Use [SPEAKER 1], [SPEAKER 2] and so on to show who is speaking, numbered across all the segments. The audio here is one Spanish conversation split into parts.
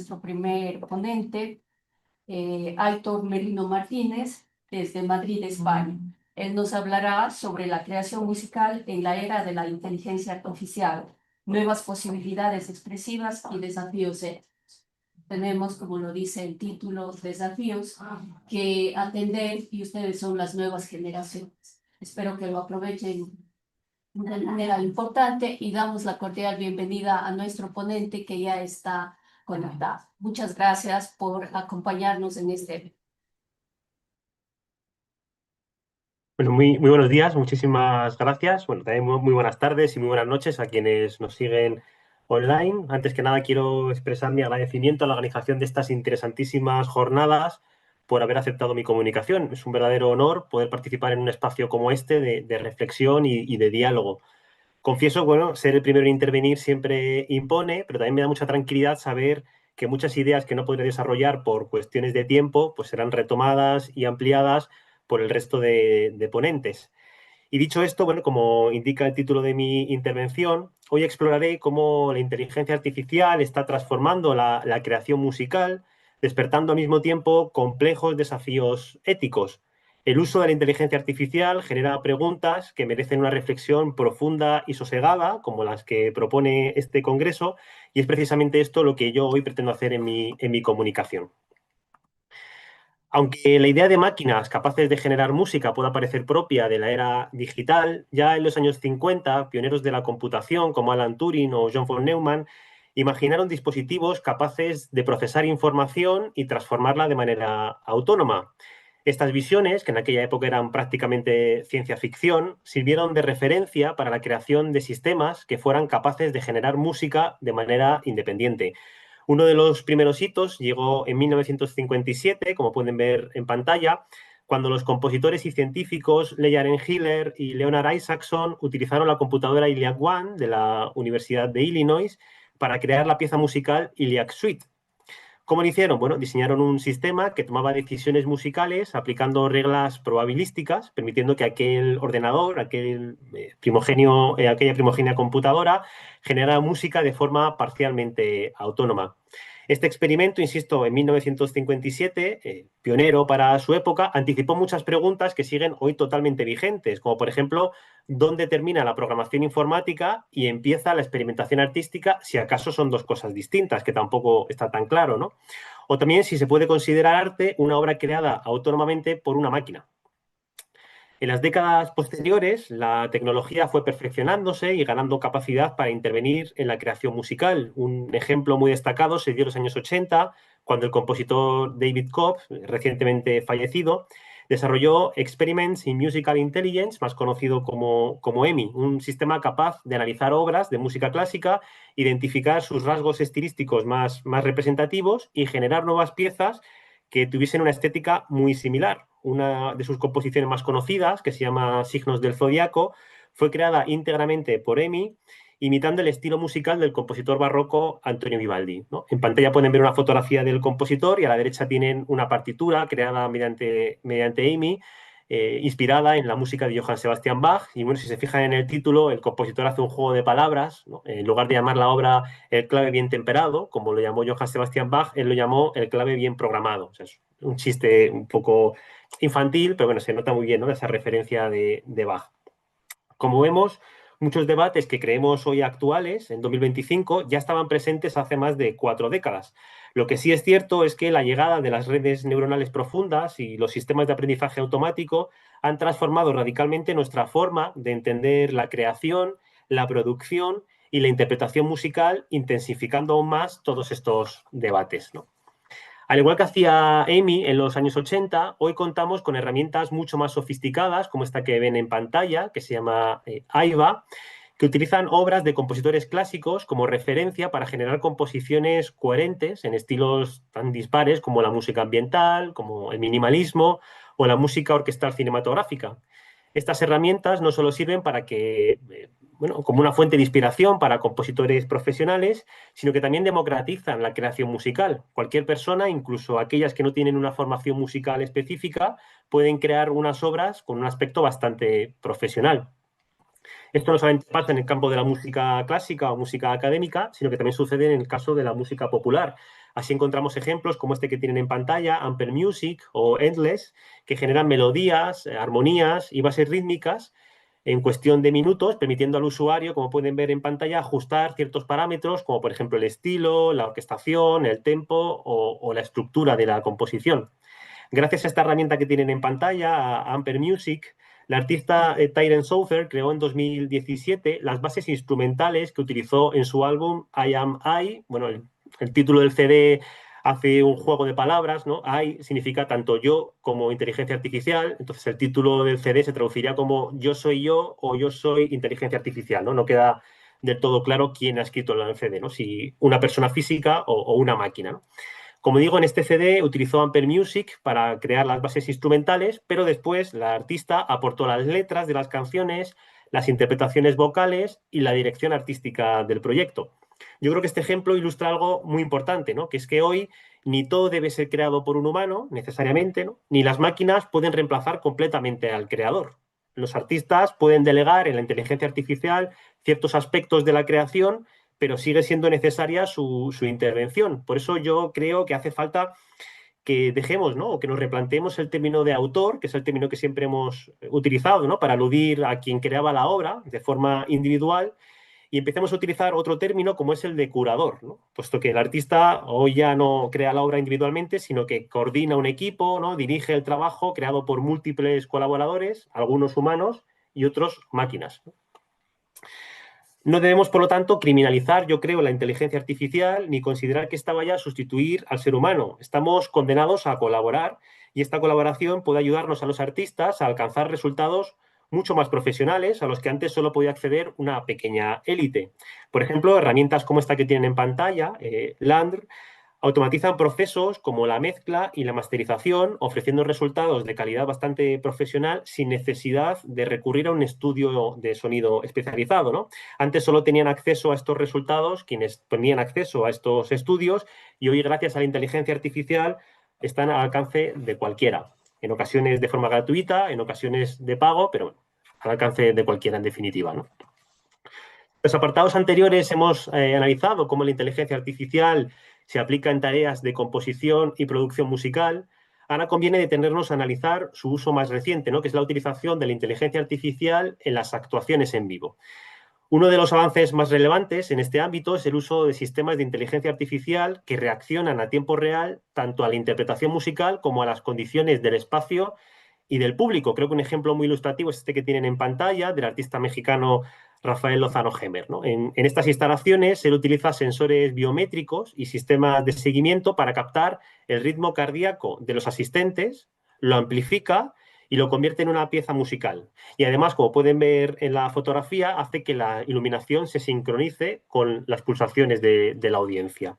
[SPEAKER 1] nuestro primer ponente, Aitor Merino Martínez, desde Madrid, España. Él nos hablará sobre la creación musical en la era de la inteligencia artificial, nuevas posibilidades expresivas y desafíos éticos. Tenemos, como lo dice el título, desafíos que atender y ustedes son las nuevas generaciones. Espero que lo aprovechen de manera importante y damos la cordial bienvenida a nuestro ponente que ya está conectado. Muchas gracias por acompañarnos en este evento.
[SPEAKER 2] Bueno, muy buenos días, muchísimas gracias. Bueno, también muy buenas tardes y muy buenas noches a quienes nos siguen online. Antes que nada, quiero expresar mi agradecimiento a la organización de estas interesantísimas jornadas por haber aceptado mi comunicación. Es un verdadero honor poder participar en un espacio como este de reflexión y de diálogo. Confieso, bueno, ser el primero en intervenir siempre impone, pero también me da mucha tranquilidad saber que muchas ideas que no podré desarrollar por cuestiones de tiempo, pues serán retomadas y ampliadas por el resto de ponentes. Y dicho esto, bueno, como indica el título de mi intervención, hoy exploraré cómo la inteligencia artificial está transformando la creación musical, despertando al mismo tiempo complejos desafíos éticos. El uso de la inteligencia artificial genera preguntas que merecen una reflexión profunda y sosegada, como las que propone este congreso, y es precisamente esto lo que yo hoy pretendo hacer en mi comunicación. Aunque la idea de máquinas capaces de generar música pueda parecer propia de la era digital, ya en los años 50, pioneros de la computación como Alan Turing o John von Neumann imaginaron dispositivos capaces de procesar información y transformarla de manera autónoma. Estas visiones, que en aquella época eran prácticamente ciencia ficción, sirvieron de referencia para la creación de sistemas que fueran capaces de generar música de manera independiente. Uno de los primeros hitos llegó en 1957, como pueden ver en pantalla, cuando los compositores y científicos Leigh Hiller y Leonard Isaacson utilizaron la computadora ILLIAC One de la Universidad de Illinois para crear la pieza musical ILLIAC Suite. ¿Cómo lo hicieron? Bueno, diseñaron un sistema que tomaba decisiones musicales aplicando reglas probabilísticas, permitiendo que aquel ordenador, aquella primogénea computadora, generara música de forma parcialmente autónoma. Este experimento, insisto, en 1957, pionero para su época, anticipó muchas preguntas que siguen hoy totalmente vigentes, como por ejemplo, ¿dónde termina la programación informática y empieza la experimentación artística? Si acaso son dos cosas distintas, que tampoco está tan claro, ¿no? O también si se puede considerar arte una obra creada autónomamente por una máquina. En las décadas posteriores, la tecnología fue perfeccionándose y ganando capacidad para intervenir en la creación musical. Un ejemplo muy destacado se dio en los años 80, cuando el compositor David Cobb, recientemente fallecido, desarrolló Experiments in Musical Intelligence, más conocido como EMI, un sistema capaz de analizar obras de música clásica, identificar sus rasgos estilísticos más representativos y generar nuevas piezas que tuviesen una estética muy similar. Una de sus composiciones más conocidas, que se llama Signos del Zodiaco, fue creada íntegramente por EMI, imitando el estilo musical del compositor barroco Antonio Vivaldi, ¿no? En pantalla pueden ver una fotografía del compositor y a la derecha tienen una partitura creada mediante EMI, inspirada en la música de Johann Sebastian Bach. Y bueno, si se fijan en el título, el compositor hace un juego de palabras, ¿no? En lugar de llamar la obra El clave bien temperado, como lo llamó Johann Sebastian Bach, él lo llamó El clave bien programado. O sea, es un chiste un poco infantil, pero bueno, se nota muy bien, ¿no?, esa referencia de Bach. Como vemos, muchos debates que creemos hoy actuales, en 2025, ya estaban presentes hace más de 4 décadas. Lo que sí es cierto es que la llegada de las redes neuronales profundas y los sistemas de aprendizaje automático han transformado radicalmente nuestra forma de entender la creación, la producción y la interpretación musical, intensificando aún más todos estos debates, ¿no? Al igual que hacía EMI en los años 80, hoy contamos con herramientas mucho más sofisticadas, como esta que ven en pantalla, que se llama AIVA, que utilizan obras de compositores clásicos como referencia para generar composiciones coherentes en estilos tan dispares como la música ambiental, como el minimalismo o la música orquestal cinematográfica. Estas herramientas no solo sirven para que, bueno, como una fuente de inspiración para compositores profesionales, sino que también democratizan la creación musical. Cualquier persona, incluso aquellas que no tienen una formación musical específica, pueden crear unas obras con un aspecto bastante profesional. Esto no solamente pasa en el campo de la música clásica o música académica, sino que también sucede en el caso de la música popular. Así encontramos ejemplos como este que tienen en pantalla, Amper Music o Endless, que generan melodías, armonías y bases rítmicas en cuestión de minutos, permitiendo al usuario, como pueden ver en pantalla, ajustar ciertos parámetros, como por ejemplo el estilo, la orquestación, el tempo o la estructura de la composición. Gracias a esta herramienta que tienen en pantalla, a Amper Music, la artista Tyren Souther creó en 2017 las bases instrumentales que utilizó en su álbum I Am I. Bueno, el título del CD hace un juego de palabras, ¿no? I significa tanto yo como inteligencia artificial, entonces el título del CD se traduciría como yo soy yo o yo soy inteligencia artificial, ¿no? No queda del todo claro quién ha escrito el CD, ¿no? Si una persona física o una máquina, ¿no? Como digo, en este CD utilizó Amper Music para crear las bases instrumentales, pero después la artista aportó las letras de las canciones, las interpretaciones vocales y la dirección artística del proyecto. Yo creo que este ejemplo ilustra algo muy importante, ¿no? Que es que hoy ni todo debe ser creado por un humano, necesariamente, ¿no? Ni las máquinas pueden reemplazar completamente al creador. Los artistas pueden delegar en la inteligencia artificial ciertos aspectos de la creación, pero sigue siendo necesaria su intervención. Por eso yo creo que hace falta que dejemos, ¿no? O que nos replanteemos el término de autor, que es el término que siempre hemos utilizado, ¿no? Para aludir a quien creaba la obra de forma individual, y empecemos a utilizar otro término como es el de curador, ¿no? Puesto que el artista hoy ya no crea la obra individualmente, sino que coordina un equipo, ¿no? Dirige el trabajo creado por múltiples colaboradores, algunos humanos y otros máquinas, ¿no? No debemos, por lo tanto, criminalizar, yo creo, la inteligencia artificial ni considerar que esta vaya a sustituir al ser humano. Estamos condenados a colaborar y esta colaboración puede ayudarnos a los artistas a alcanzar resultados mucho más profesionales a los que antes solo podía acceder una pequeña élite. Por ejemplo, herramientas como esta que tienen en pantalla, Landr, automatizan procesos como la mezcla y la masterización, ofreciendo resultados de calidad bastante profesional sin necesidad de recurrir a un estudio de sonido especializado, ¿no? Antes solo tenían acceso a estos resultados quienes tenían acceso a estos estudios y hoy, gracias a la inteligencia artificial, están al alcance de cualquiera. En ocasiones de forma gratuita, en ocasiones de pago, pero al alcance de cualquiera en definitiva, ¿no? Los apartados anteriores hemos analizado cómo la inteligencia artificial se aplica en tareas de composición y producción musical. Ahora conviene detenernos a analizar su uso más reciente, ¿no? Que es la utilización de la inteligencia artificial en las actuaciones en vivo. Uno de los avances más relevantes en este ámbito es el uso de sistemas de inteligencia artificial que reaccionan a tiempo real tanto a la interpretación musical como a las condiciones del espacio y del público. Creo que un ejemplo muy ilustrativo es este que tienen en pantalla del artista mexicano Rafael Lozano Gemer, ¿no? En estas instalaciones él utiliza sensores biométricos y sistemas de seguimiento para captar el ritmo cardíaco de los asistentes, lo amplifica y lo convierte en una pieza musical. Y además, como pueden ver en la fotografía, hace que la iluminación se sincronice con las pulsaciones de la audiencia.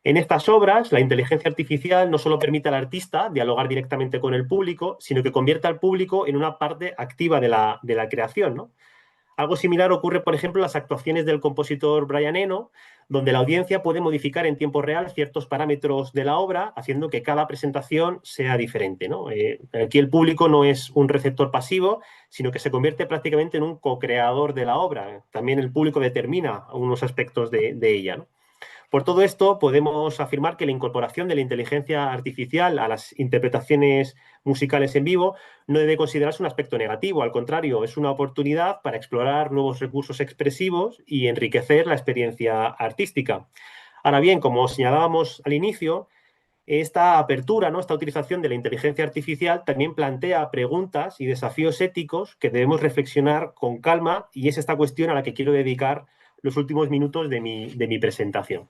[SPEAKER 2] En estas obras, la inteligencia artificial no solo permite al artista dialogar directamente con el público, sino que convierte al público en una parte activa de la creación, ¿no? Algo similar ocurre, por ejemplo, en las actuaciones del compositor Brian Eno, donde la audiencia puede modificar en tiempo real ciertos parámetros de la obra, haciendo que cada presentación sea diferente, ¿no? Aquí el público no es un receptor pasivo, sino que se convierte prácticamente en un co-creador de la obra. También el público determina unos aspectos de ella, ¿no? Por todo esto, podemos afirmar que la incorporación de la inteligencia artificial a las interpretaciones musicales en vivo no debe considerarse un aspecto negativo, al contrario, es una oportunidad para explorar nuevos recursos expresivos y enriquecer la experiencia artística. Ahora bien, como señalábamos al inicio, esta apertura, ¿no? Esta utilización de la inteligencia artificial también plantea preguntas y desafíos éticos que debemos reflexionar con calma y es esta cuestión a la que quiero dedicar los últimos minutos de mi presentación.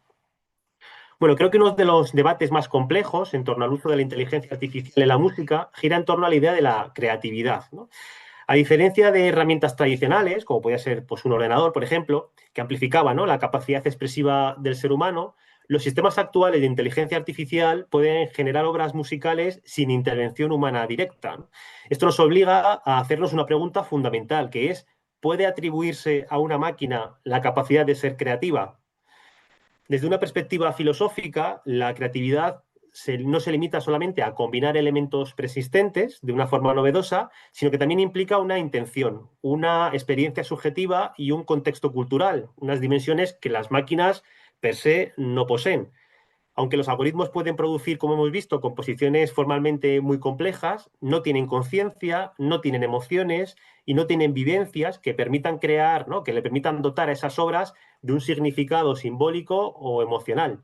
[SPEAKER 2] Bueno, creo que uno de los debates más complejos en torno al uso de la inteligencia artificial en la música gira en torno a la idea de la creatividad, ¿no? A diferencia de herramientas tradicionales, como podía ser pues, un ordenador, por ejemplo, que amplificaba, ¿no?, la capacidad expresiva del ser humano, los sistemas actuales de inteligencia artificial pueden generar obras musicales sin intervención humana directa, ¿no? Esto nos obliga a hacernos una pregunta fundamental, que es, ¿puede atribuirse a una máquina la capacidad de ser creativa? Desde una perspectiva filosófica, la creatividad no se limita solamente a combinar elementos preexistentes de una forma novedosa, sino que también implica una intención, una experiencia subjetiva y un contexto cultural, unas dimensiones que las máquinas per se no poseen. Aunque los algoritmos pueden producir, como hemos visto, composiciones formalmente muy complejas, no tienen conciencia, no tienen emociones y no tienen vivencias que permitan crear, ¿no?, que le permitan dotar a esas obras de un significado simbólico o emocional.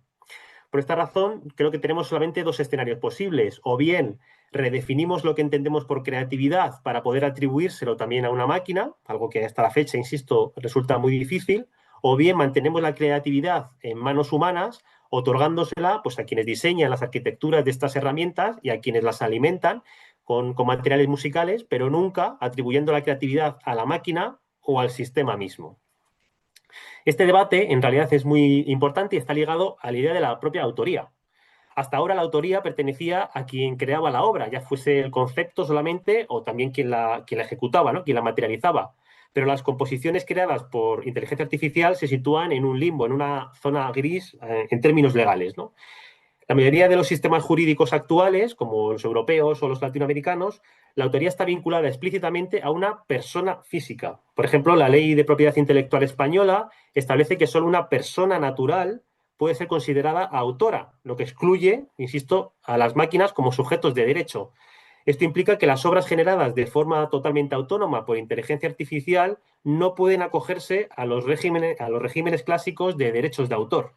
[SPEAKER 2] Por esta razón, creo que tenemos solamente dos escenarios posibles. O bien redefinimos lo que entendemos por creatividad para poder atribuírselo también a una máquina, algo que hasta la fecha, insisto, resulta muy difícil, o bien mantenemos la creatividad en manos humanas, otorgándosela pues, a quienes diseñan las arquitecturas de estas herramientas y a quienes las alimentan con materiales musicales, pero nunca atribuyendo la creatividad a la máquina o al sistema mismo. Este debate en realidad es muy importante y está ligado a la idea de la propia autoría. Hasta ahora la autoría pertenecía a quien creaba la obra, ya fuese el concepto solamente o también quien la ejecutaba, ¿no?, quien la materializaba. Pero las composiciones creadas por inteligencia artificial se sitúan en un limbo, en una zona gris en términos legales, ¿no? La mayoría de los sistemas jurídicos actuales, como los europeos o los latinoamericanos, la autoría está vinculada explícitamente a una persona física. Por ejemplo, la Ley de Propiedad Intelectual española establece que solo una persona natural puede ser considerada autora, lo que excluye, insisto, a las máquinas como sujetos de derecho. Esto implica que las obras generadas de forma totalmente autónoma por inteligencia artificial no pueden acogerse a los regímenes clásicos de derechos de autor.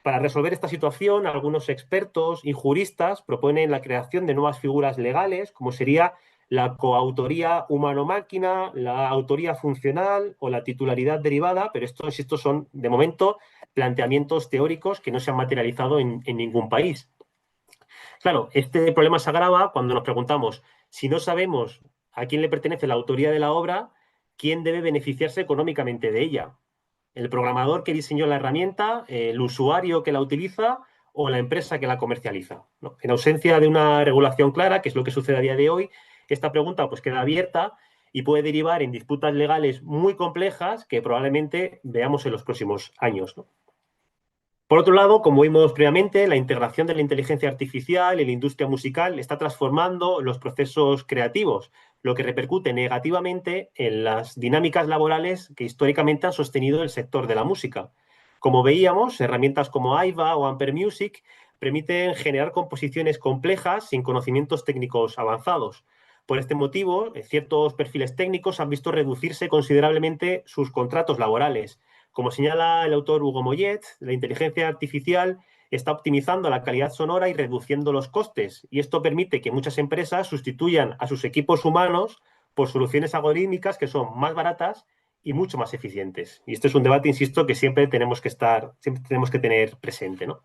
[SPEAKER 2] Para resolver esta situación, algunos expertos y juristas proponen la creación de nuevas figuras legales, como sería la coautoría humano-máquina, la autoría funcional o la titularidad derivada, pero estos son, de momento, planteamientos teóricos que no se han materializado en ningún país. Claro, este problema se agrava cuando nos preguntamos, si no sabemos a quién le pertenece la autoría de la obra, ¿quién debe beneficiarse económicamente de ella? ¿El programador que diseñó la herramienta, el usuario que la utiliza o la empresa que la comercializa? ¿No? En ausencia de una regulación clara, que es lo que sucede a día de hoy, esta pregunta pues, queda abierta y puede derivar en disputas legales muy complejas que probablemente veamos en los próximos años, ¿no? Por otro lado, como vimos previamente, la integración de la inteligencia artificial en la industria musical está transformando los procesos creativos, lo que repercute negativamente en las dinámicas laborales que históricamente han sostenido el sector de la música. Como veíamos, herramientas como Aiva o Ampere Music permiten generar composiciones complejas sin conocimientos técnicos avanzados. Por este motivo, ciertos perfiles técnicos han visto reducirse considerablemente sus contratos laborales. Como señala el autor Hugo Mollet, la inteligencia artificial está optimizando la calidad sonora y reduciendo los costes, y esto permite que muchas empresas sustituyan a sus equipos humanos por soluciones algorítmicas que son más baratas y mucho más eficientes. Y este es un debate, insisto, que siempre tenemos que tener presente, ¿no?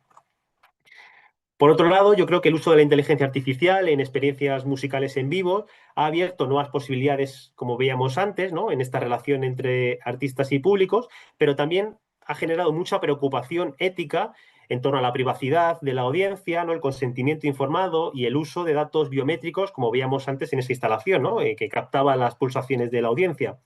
[SPEAKER 2] Por otro lado, yo creo que el uso de la inteligencia artificial en experiencias musicales en vivo ha abierto nuevas posibilidades, como veíamos antes, ¿no?, en esta relación entre artistas y públicos, pero también ha generado mucha preocupación ética en torno a la privacidad de la audiencia, ¿no?, el consentimiento informado y el uso de datos biométricos, como veíamos antes en esa instalación, ¿no?, que captaba las pulsaciones de la audiencia.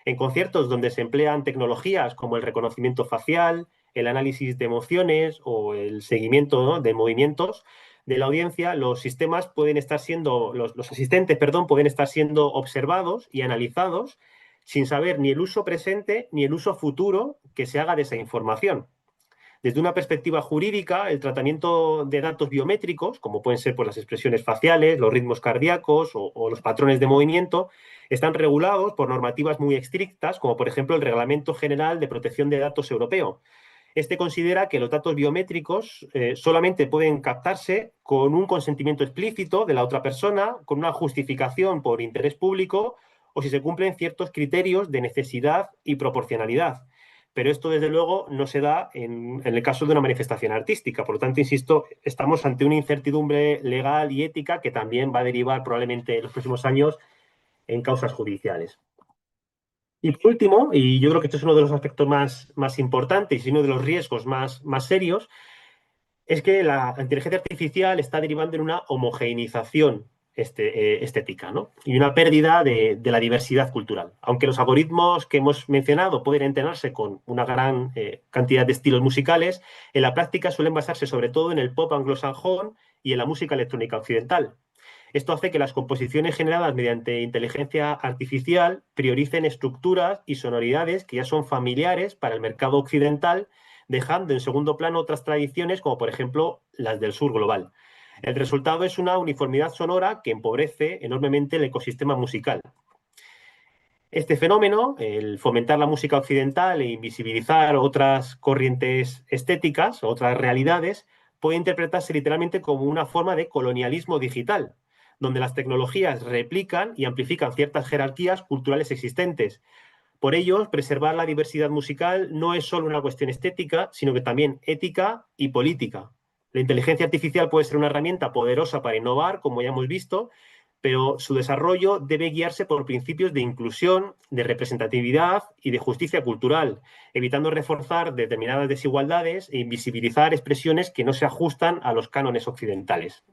[SPEAKER 2] En conciertos donde se emplean tecnologías como el reconocimiento facial, el análisis de emociones o el seguimiento, ¿no?, de movimientos de la audiencia, los asistentes, pueden estar siendo observados y analizados sin saber ni el uso presente ni el uso futuro que se haga de esa información. Desde una perspectiva jurídica, el tratamiento de datos biométricos, como pueden ser las expresiones faciales, los ritmos cardíacos o los patrones de movimiento, están regulados por normativas muy estrictas, como por ejemplo el Reglamento General de Protección de Datos Europeo. Este considera que los datos biométricos solamente pueden captarse con un consentimiento explícito de la otra persona, con una justificación por interés público o si se cumplen ciertos criterios de necesidad y proporcionalidad. Pero esto, desde luego, no se da en el caso de una manifestación artística. Por lo tanto, insisto, estamos ante una incertidumbre legal y ética que también va a derivar probablemente en los próximos años en causas judiciales. Y por último, y yo creo que este es uno de los aspectos más importantes y uno de los riesgos más serios, es que la inteligencia artificial está derivando en una homogeneización estética, ¿no?, y una pérdida de la diversidad cultural. Aunque los algoritmos que hemos mencionado pueden entrenarse con una gran cantidad de estilos musicales, en la práctica suelen basarse sobre todo en el pop anglosajón y en la música electrónica occidental. Esto hace que las composiciones generadas mediante inteligencia artificial prioricen estructuras y sonoridades que ya son familiares para el mercado occidental, dejando en segundo plano otras tradiciones como por ejemplo las del sur global. El resultado es una uniformidad sonora que empobrece enormemente el ecosistema musical. Este fenómeno, el fomentar la música occidental e invisibilizar otras corrientes estéticas, otras realidades, puede interpretarse literalmente como una forma de colonialismo digital, donde las tecnologías replican y amplifican ciertas jerarquías culturales existentes. Por ello, preservar la diversidad musical no es solo una cuestión estética, sino que también ética y política. La inteligencia artificial puede ser una herramienta poderosa para innovar, como ya hemos visto, pero su desarrollo debe guiarse por principios de inclusión, de representatividad y de justicia cultural, evitando reforzar determinadas desigualdades e invisibilizar expresiones que no se ajustan a los cánones occidentales.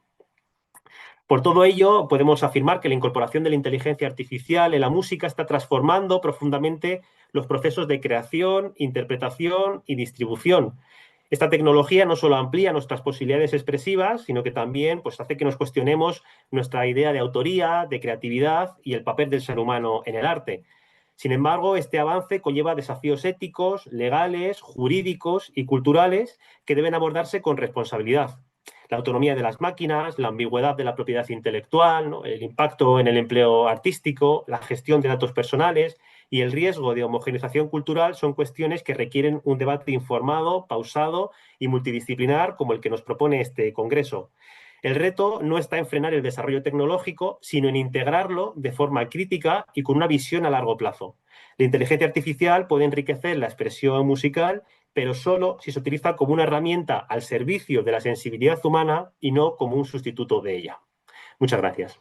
[SPEAKER 2] Por todo ello, podemos afirmar que la incorporación de la inteligencia artificial en la música está transformando profundamente los procesos de creación, interpretación y distribución. Esta tecnología no solo amplía nuestras posibilidades expresivas, sino que también hace que nos cuestionemos nuestra idea de autoría, de creatividad y el papel del ser humano en el arte. Sin embargo, este avance conlleva desafíos éticos, legales, jurídicos y culturales que deben abordarse con responsabilidad. La autonomía de las máquinas, la ambigüedad de la propiedad intelectual, ¿no?, el impacto en el empleo artístico, la gestión de datos personales y el riesgo de homogeneización cultural son cuestiones que requieren un debate informado, pausado y multidisciplinar como el que nos propone este Congreso. El reto no está en frenar el desarrollo tecnológico, sino en integrarlo de forma crítica y con una visión a largo plazo. La inteligencia artificial puede enriquecer la expresión musical, pero solo si se utiliza como una herramienta al servicio de la sensibilidad humana y no como un sustituto de ella. Muchas gracias.